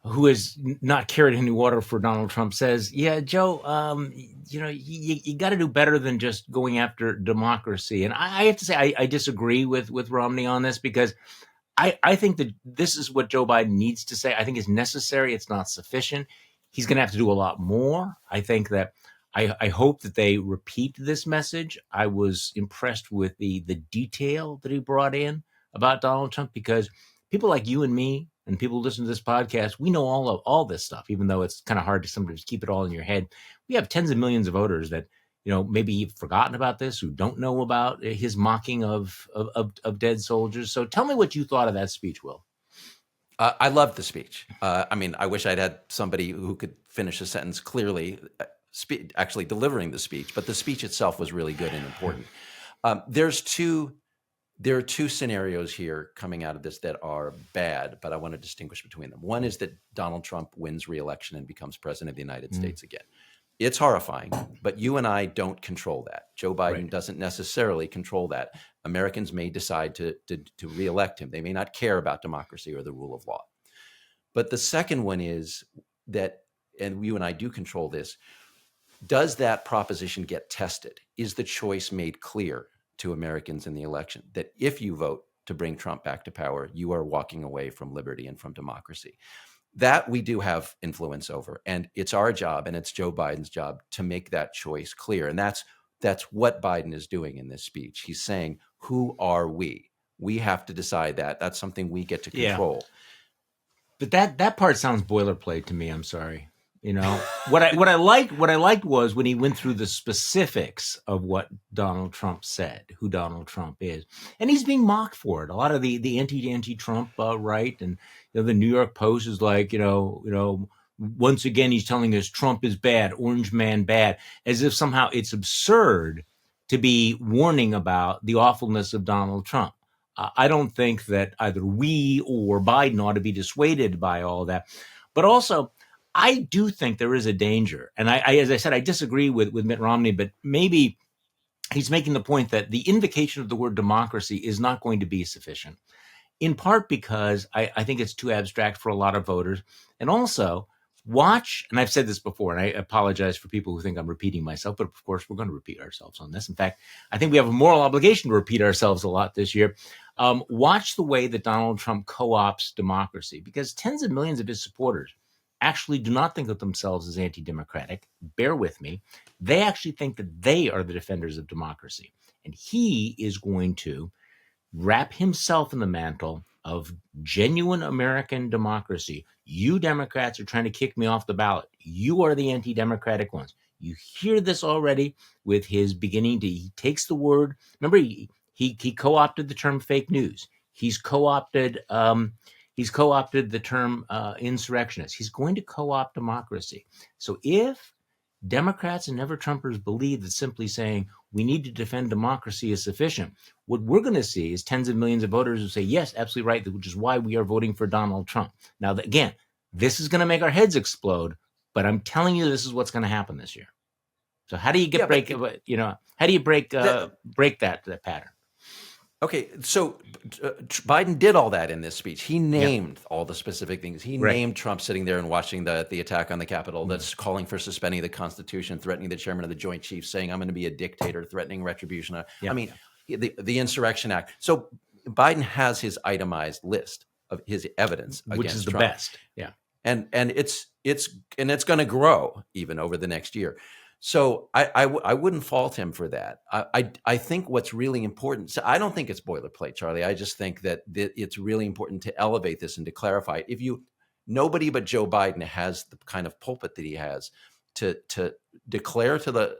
who has not carried any water for Donald Trump, says, yeah, Joe, you got to do better than just going after democracy. And I have to say, I disagree with Romney on this, because I think that this is what Joe Biden needs to say. I think it's necessary. It's not sufficient. He's going to have to do a lot more. I think that I hope that they repeat this message. I was impressed with the detail that he brought in about Donald Trump, because people like you and me, and people who listen to this podcast, we know all this stuff, even though it's kind of hard to sometimes keep it all in your head. We have tens of millions of voters that, maybe you've forgotten about this, who don't know about his mocking of dead soldiers. So tell me what you thought of that speech, Will. I loved the speech. I wish I'd had somebody who could finish a sentence clearly, actually delivering the speech. But the speech itself was really good and important. There are two scenarios here coming out of this that are bad, but I want to distinguish between them. One is that Donald Trump wins re-election and becomes president of the United States again. It's horrifying, but you and I don't control that. Joe Biden doesn't necessarily control that. Americans may decide to re-elect him. They may not care about democracy or the rule of law. But the second one is that, and you and I do control this, does that proposition get tested? Is the choice made clear to Americans in the election that if you vote to bring Trump back to power, you are walking away from liberty and from democracy? That we do have influence over, and it's our job, and it's Joe Biden's job to make that choice clear. And that's what Biden is doing in this speech. He's saying, who are we? We have to decide that. That's something we get to control. But that part sounds boilerplate to me. I'm sorry. What I liked was when he went through the specifics of what Donald Trump said, who Donald Trump is, and he's being mocked for it. A lot of the anti-Trump right, and the New York Post is like, once again he's telling us Trump is bad, orange man bad, as if somehow it's absurd to be warning about the awfulness of Donald Trump. I don't think that either we or Biden ought to be dissuaded by all that, but also, I do think there is a danger. And I as I said, I disagree with Mitt Romney, but maybe he's making the point that the invocation of the word democracy is not going to be sufficient, in part because I think it's too abstract for a lot of voters. And also, watch, and I've said this before, and I apologize for people who think I'm repeating myself, but of course, we're going to repeat ourselves on this. In fact, I think we have a moral obligation to repeat ourselves a lot this year. Watch the way that Donald Trump co-opts democracy, because tens of millions of his supporters actually do not think of themselves as anti-democratic. Bear with me. They actually think that they are the defenders of democracy. And he is going to wrap himself in the mantle of genuine American democracy. You Democrats are trying to kick me off the ballot. You are the anti-democratic ones. You hear this already with his beginning to, he takes the word, remember, he co-opted the term fake news. He's co-opted the term insurrectionist. He's going to co-opt democracy. So if Democrats and never-Trumpers believe that simply saying we need to defend democracy is sufficient, what we're going to see is tens of millions of voters who say, yes, absolutely right, which is why we are voting for Donald Trump. Now, again, this is going to make our heads explode, but I'm telling you this is what's going to happen this year. So how do you Yeah, break that pattern? Okay, so Biden did all that in this speech. He named all the specific things. He named Trump sitting there and watching the attack on the Capitol, that's calling for suspending the Constitution, threatening the chairman of the Joint Chiefs, saying, I'm going to be a dictator, threatening retribution. I mean, the Insurrection Act. So Biden has his itemized list of his evidence against which is the Trump. best. Yeah. And it's going to grow even over the next year. So I wouldn't fault him for that. I think what's really important, so I don't think it's boilerplate, Charlie. I just think that it's really important to elevate this and to clarify it. Nobody but Joe Biden has the kind of pulpit that he has to declare to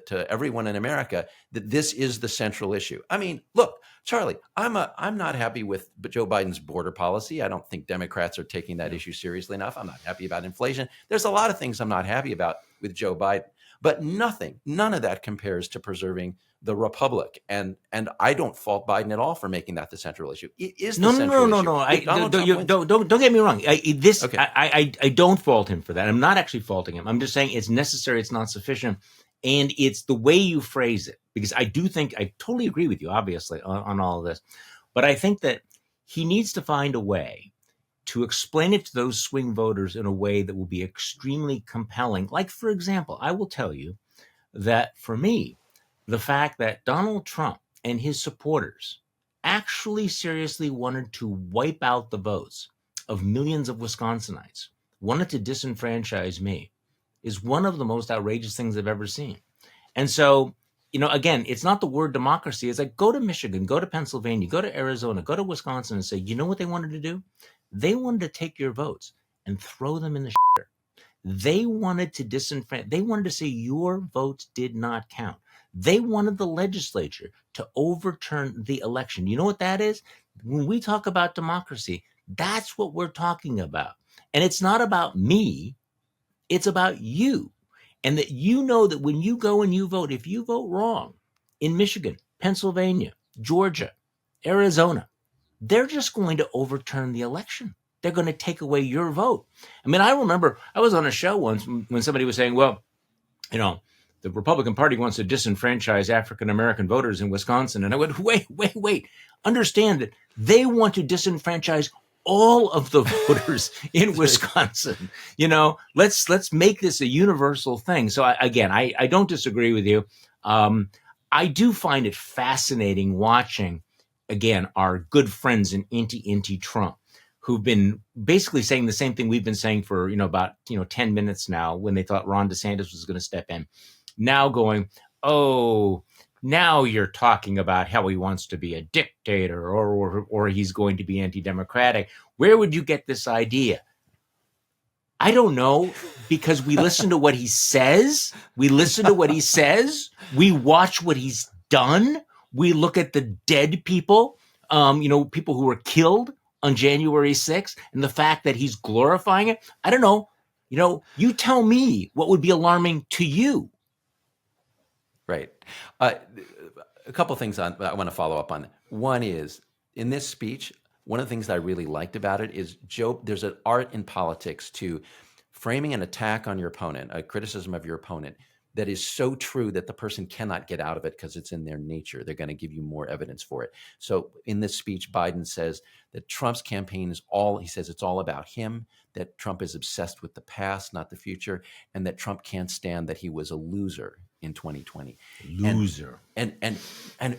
to everyone in America that this is the central issue. I mean, look, Charlie, I'm not happy with Joe Biden's border policy. I don't think Democrats are taking that issue seriously enough. I'm not happy about inflation. There's a lot of things I'm not happy about with Joe Biden. But none of that compares to preserving the republic, and I don't fault Biden at all for making that the central issue. It is the central issue. No. Don't get me wrong. I don't fault him for that. I'm not actually faulting him. I'm just saying it's necessary. It's not sufficient, and it's the way you phrase it. Because I totally agree with you, obviously, on all of this, but I think that he needs to find a way to explain it to those swing voters in a way that will be extremely compelling. Like, for example, I will tell you that for me, the fact that Donald Trump and his supporters actually seriously wanted to wipe out the votes of millions of Wisconsinites, wanted to disenfranchise me, is one of the most outrageous things I've ever seen. And so, again, it's not the word democracy. It's like, go to Michigan, go to Pennsylvania, go to Arizona, go to Wisconsin and say, you know what they wanted to do? They wanted to take your votes and throw them in the shitter. They wanted to disenfranchise. They wanted to say your votes did not count. They wanted the legislature to overturn the election. You know what that is? When we talk about democracy, that's what we're talking about. And it's not about me. It's about you. And that you know that when you go and you vote, if you vote wrong in Michigan, Pennsylvania, Georgia, Arizona, they're just going to overturn the election. They're going to take away your vote. I mean, I remember I was on a show once when somebody was saying, well, the Republican Party wants to disenfranchise African-American voters in Wisconsin. And I went, wait. Understand that they want to disenfranchise all of the voters in Wisconsin. Let's make this a universal thing. So I don't disagree with you. I do find it fascinating watching, again, our good friends in anti-Trump, who've been basically saying the same thing we've been saying for, about 10 minutes now, when they thought Ron DeSantis was going to step in. Now going, oh, now you're talking about how he wants to be a dictator or he's going to be anti-democratic. Where would you get this idea? I don't know, because we listen to what he says. We watch what he's done. We look at the dead people, people who were killed on January 6th, and the fact that he's glorifying it. I don't know. You tell me what would be alarming to you. Right. A couple of things I want to follow up on. One is, in this speech, one of the things that I really liked about it is, Joe, there's an art in politics to framing an attack on your opponent, a criticism of your opponent, that is so true that the person cannot get out of it because it's in their nature. They're going to give you more evidence for it. So in this speech, Biden says that Trump's campaign is it's all about him, that Trump is obsessed with the past, not the future, and that Trump can't stand that he was a loser in 2020. Loser. And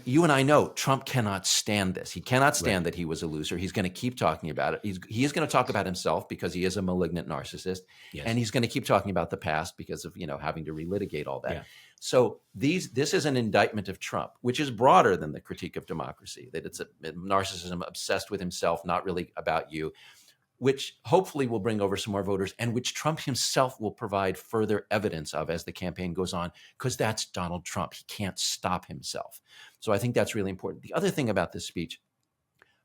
you and I know Trump cannot stand this. He cannot stand that he was a loser. He's going to keep talking about it. He is going to talk about himself because he is a malignant narcissist. Yes. And he's going to keep talking about the past because of, having to relitigate all that. Yeah. So this is an indictment of Trump, which is broader than the critique of democracy, that it's a narcissism obsessed with himself, not really about you, which hopefully will bring over some more voters, and which Trump himself will provide further evidence of as the campaign goes on, because that's Donald Trump. He can't stop himself. So I think that's really important. The other thing about this speech,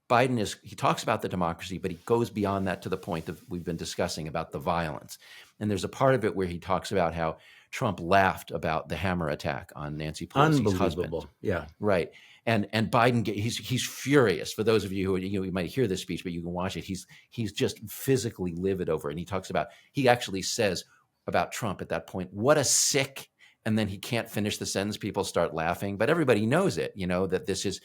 he talks about the democracy, but he goes beyond that to the point of we've been discussing about the violence. And there's a part of it where he talks about how Trump laughed about the hammer attack on Nancy Pelosi's husband. Yeah. Right. And Biden, he's furious. For those of you who you might hear this speech, but you can watch it. He's just physically livid over it. And he actually says about Trump at that point, what a sick and then he can't finish the sentence. People start laughing, but everybody knows it, that this is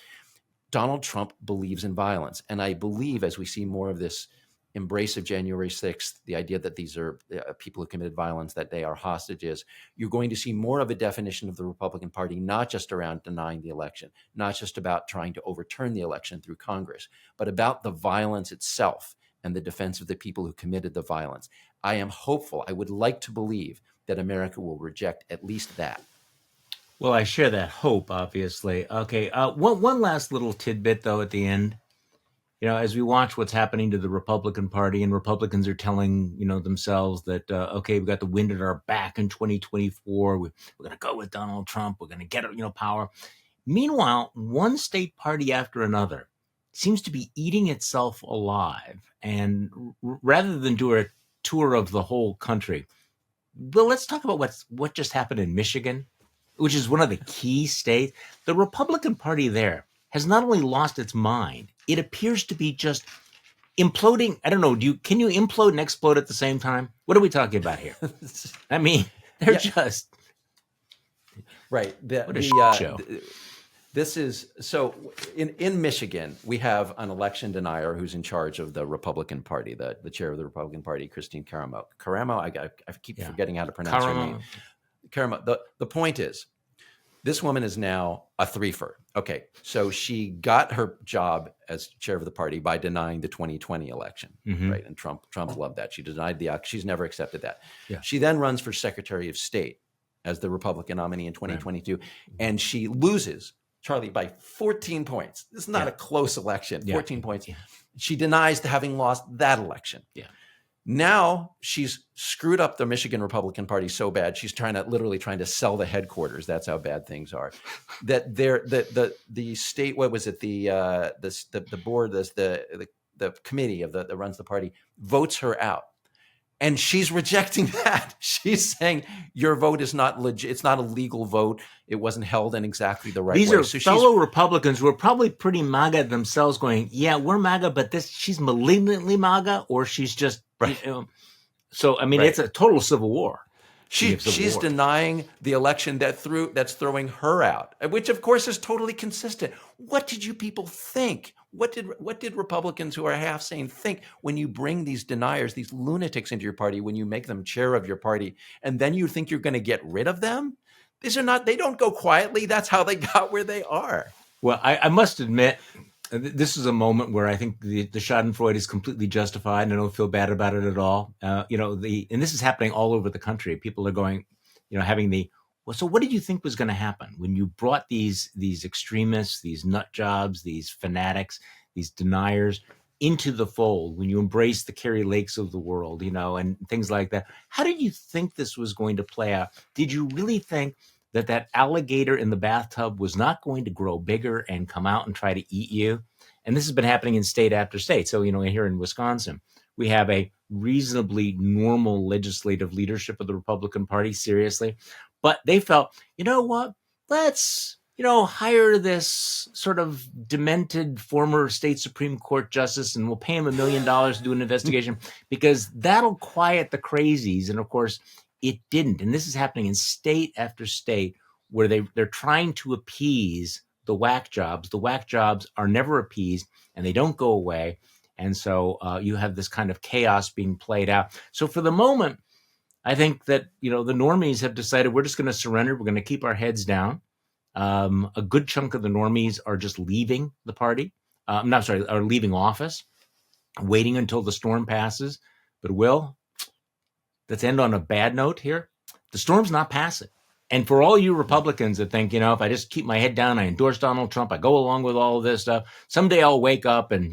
Donald Trump believes in violence. And I believe as we see more of this embrace of January 6th, the idea that these are people who committed violence, that they are hostages, you're going to see more of a definition of the Republican Party, not just around denying the election, not just about trying to overturn the election through Congress, but about the violence itself and the defense of the people who committed the violence. I am hopeful. I would like to believe that America will reject at least that. Well, I share that hope, obviously. Okay, one last little tidbit, though, at the end. As we watch what's happening to the Republican Party, and Republicans are telling, themselves that, okay, we've got the wind at our back in 2024. We're going to go with Donald Trump. We're going to get, power. Meanwhile, one state party after another seems to be eating itself alive. And rather than do a tour of the whole country, well, let's talk about what just happened in Michigan, which is one of the key states. The Republican Party there has not only lost its mind, it appears to be just imploding. I don't know. Can you implode and explode at the same time? What are we talking about here? I mean, they're just right. What a show. This is so in Michigan, we have an election denier who's in charge of the Republican Party, the chair of the Republican Party, Christine Caramo. I keep forgetting how to pronounce her name. Caramo. The point is, this woman is now a threefer. Okay, so she got her job as chair of the party by denying the 2020 election, right? And Trump loved that. She denied she's never accepted that. Yeah. She then runs for Secretary of State as the Republican nominee in 2022, right. And she loses, Charlie, by 14 points. This is not a close election, 14 points. Yeah. She denies having lost that election. Yeah. Now she's screwed up the Michigan Republican Party so bad she's literally trying to sell the headquarters. That's how bad things are. That the state, what was it? The board, the committee that runs the party votes her out, and she's rejecting that. She's saying your vote is not legit. It's not a legal vote. It wasn't held in exactly the right way. These are fellow Republicans who are probably pretty MAGA themselves, going, "Yeah, we're MAGA, but she's malignantly MAGA, or she's just." Right. So, I mean, It's a total civil war. She's denying the election that's throwing her out, which, of course, is totally consistent. What did you people think? What did Republicans who are half sane think when you bring these deniers, these lunatics into your party, when you make them chair of your party, and then you think you're going to get rid of them? They don't go quietly. That's how they got where they are. Well, I must admit, this is a moment where I think the Schadenfreude is completely justified, and I don't feel bad about it at all. And this is happening all over the country. People are going, so what did you think was going to happen when you brought these extremists, these nut jobs, these fanatics, these deniers into the fold, when you embrace the Kerry Lakes of the world, and things like that? How did you think this was going to play out? Did you really think that alligator in the bathtub was not going to grow bigger and come out and try to eat you? And this has been happening in state after state. So, here in Wisconsin, we have a reasonably normal legislative leadership of the Republican Party, seriously. But they felt, what? Let's, hire this sort of demented former state Supreme Court justice, and we'll pay him $1 million to do an investigation because that'll quiet the crazies. And of course, it didn't. And this is happening in state after state where they're trying to appease the whack jobs. The whack jobs are never appeased, and they don't go away. And so you have this kind of chaos being played out. So for the moment, I think that, the normies have decided we're just going to surrender. We're going to keep our heads down. A good chunk of the normies are just leaving the party. Are leaving office, waiting until the storm passes. But let's end on a bad note here. The storm's not passing. And for all you Republicans that think, if I just keep my head down, I endorse Donald Trump, I go along with all of this stuff, someday I'll wake up and,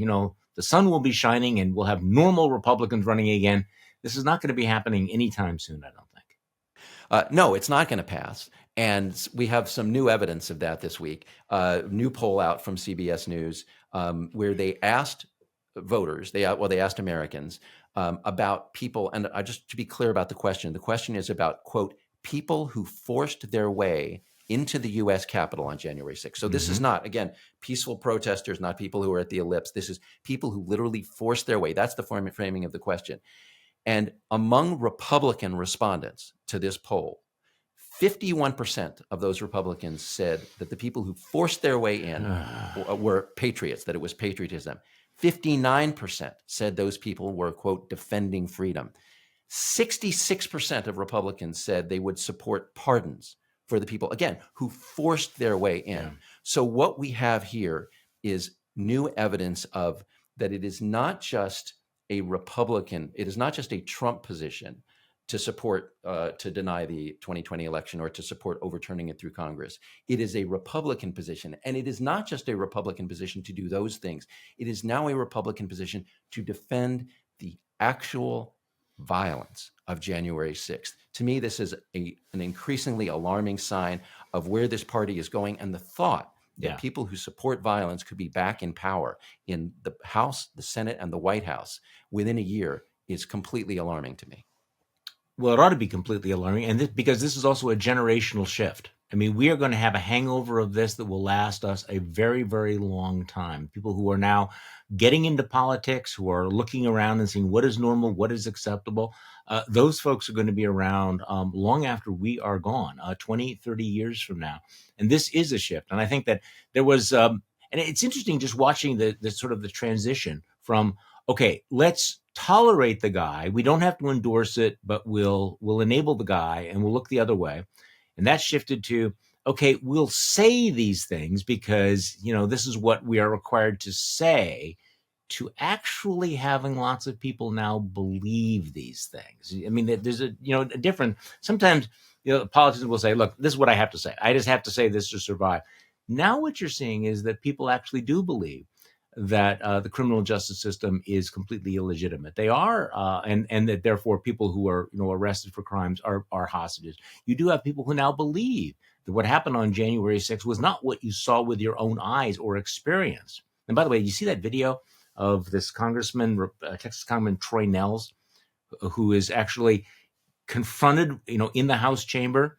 the sun will be shining and we'll have normal Republicans running again. This is not going to be happening anytime soon, I don't think. No, it's not going to pass. And we have some new evidence of that this week. New poll out from CBS News where they asked voters, they asked Americans about people. And just to be clear about the question is about, quote, people who forced their way into the U.S. Capitol on January 6th. So this is not, again, peaceful protesters, not people who are at the ellipse. This is people who literally forced their way. That's the framing of the question. And among Republican respondents to this poll, 51% of those Republicans said that the people who forced their way in were patriots, that it was patriotism. 59% said those people were, quote, defending freedom. 66% of Republicans said they would support pardons for the people, again, who forced their way in. Yeah. So what we have here is new evidence of that it is not just a Republican, it is not just a Trump position to support, to deny the 2020 election or to support overturning it through Congress. It is a Republican position. And it is not just a Republican position to do those things. It is now a Republican position to defend the actual violence of January 6th. To me, this is an increasingly alarming sign of where this party is going, and the thought that people who support violence could be back in power in the House, the Senate, and the White House within a year is completely alarming to me. Well, it ought to be completely alarming, and because this is also a generational shift. I mean, we are going to have a hangover of this that will last us a very, very long time. People who are now getting into politics, who are looking around and seeing what is normal, what is acceptable, those folks are going to be around long after we are gone, 20, 30 years from now. And this is a shift. And I think that there was, and it's interesting just watching the sort of the transition from, okay, let's tolerate the guy. We don't have to endorse it, but we'll enable the guy and we'll look the other way. And that shifted to, okay, we'll say these things because, this is what we are required to say, to actually having lots of people now believe these things. I mean, there's a different, sometimes, politicians will say, look, this is what I have to say. I just have to say this to survive. Now what you're seeing is that people actually do believe that the criminal justice system is completely illegitimate. They are, and that therefore people who are arrested for crimes are hostages. You do have people who now believe that what happened on January 6th was not what you saw with your own eyes or experience. And by the way, you see that video of this congressman, Texas Congressman Troy Nehls, who is actually confronted, in the House chamber,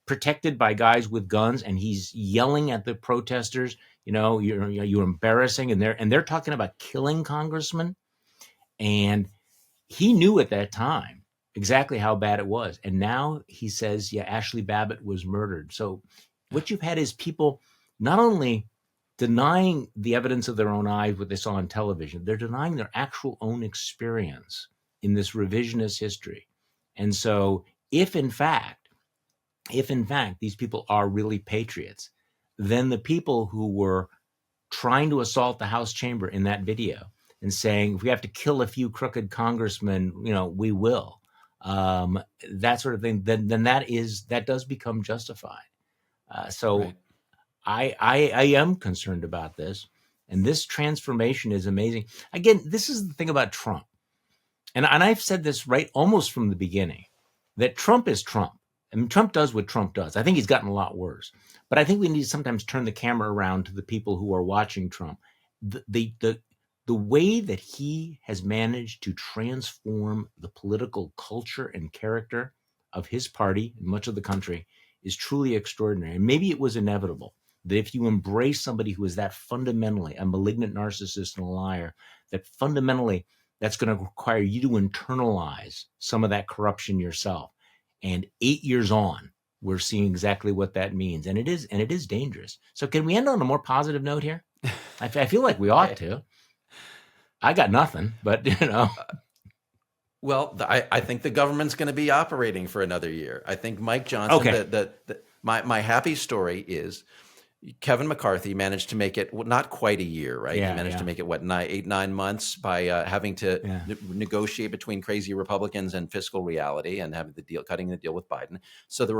protected by guys with guns, and he's yelling at the protesters, you're embarrassing, and they're talking about killing congressmen, and he knew at that time exactly how bad it was, and now he says, Ashley Babbitt was murdered. So what you've had is people not only denying the evidence of their own eyes, what they saw on television, they're denying their actual own experience in this revisionist history. And so if in fact these people are really patriots, then the people who were trying to assault the House chamber in that video and saying, if we have to kill a few crooked congressmen, we will, that sort of thing, then that does become justified. Right. I am concerned about this, and this transformation is amazing. Again, this is the thing about Trump. And I've said this right almost from the beginning, that Trump is Trump. I mean, Trump does what Trump does. I think he's gotten a lot worse. But I think we need to sometimes turn the camera around to the people who are watching Trump. The way that he has managed to transform the political culture and character of his party and much of the country is truly extraordinary. And maybe it was inevitable that if you embrace somebody who is that fundamentally a malignant narcissist and a liar, that fundamentally that's going to require you to internalize some of that corruption yourself. And 8 years on, we're seeing exactly what that means. And it is dangerous. So can we end on a more positive note here? I feel like we ought to. I got nothing, but Well, I think the government's going to be operating for another year. I think Mike Johnson, my happy story is Kevin McCarthy managed to make it not quite a year, right? Yeah, he managed to make it, 9 months by having to negotiate between crazy Republicans and fiscal reality and having cutting the deal with Biden. So the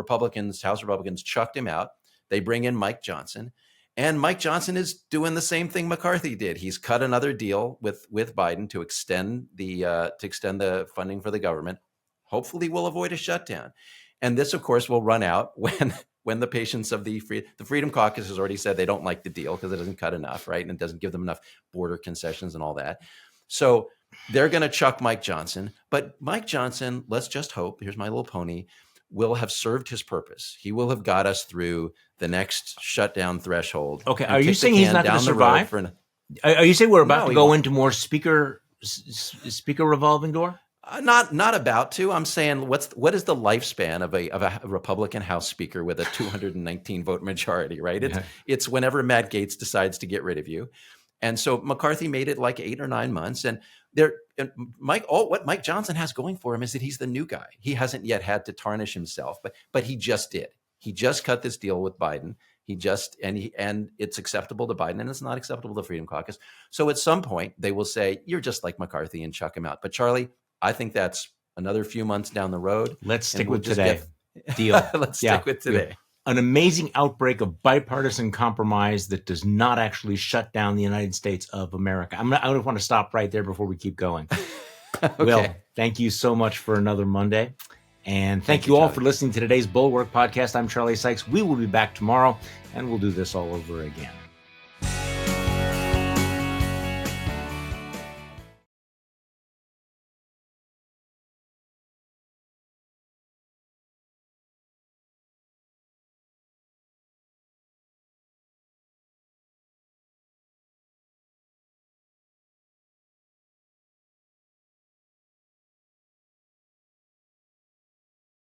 House Republicans chucked him out. They bring in Mike Johnson. And Mike Johnson is doing the same thing McCarthy did. He's cut another deal with Biden to extend the funding for the government. Hopefully we'll avoid a shutdown. And this, of course, will run out when the patients of the Freedom Caucus has already said they don't like the deal because it doesn't cut enough, right? And it doesn't give them enough border concessions and all that. So they're going to chuck Mike Johnson. But Mike Johnson, let's just hope, here's my little pony, will have served his purpose. He will have got us through the next shutdown threshold. Okay, are you saying he's not going to survive? Are you saying we're about to go into more speaker revolving door? Not about to. I'm saying what is the lifespan of a Republican House Speaker with a 219 vote majority, right? It's whenever Matt Gaetz decides to get rid of you. And so McCarthy made it like 8 or 9 months. And what Mike Johnson has going for him is that he's the new guy. He hasn't yet had to tarnish himself, but he just did. He just cut this deal with Biden. And it's acceptable to Biden and it's not acceptable to the Freedom Caucus. So at some point they will say, you're just like McCarthy and chuck him out. But Charlie, I think that's another few months down the road. Let's stick with today. Deal. Let's stick with today. An amazing outbreak of bipartisan compromise that does not actually shut down the United States of America. I would want to stop right there before we keep going. Okay. Will, thank you so much for another Monday. And thank you all for listening to today's Bulwark Podcast. I'm Charlie Sykes. We will be back tomorrow, and we'll do this all over again.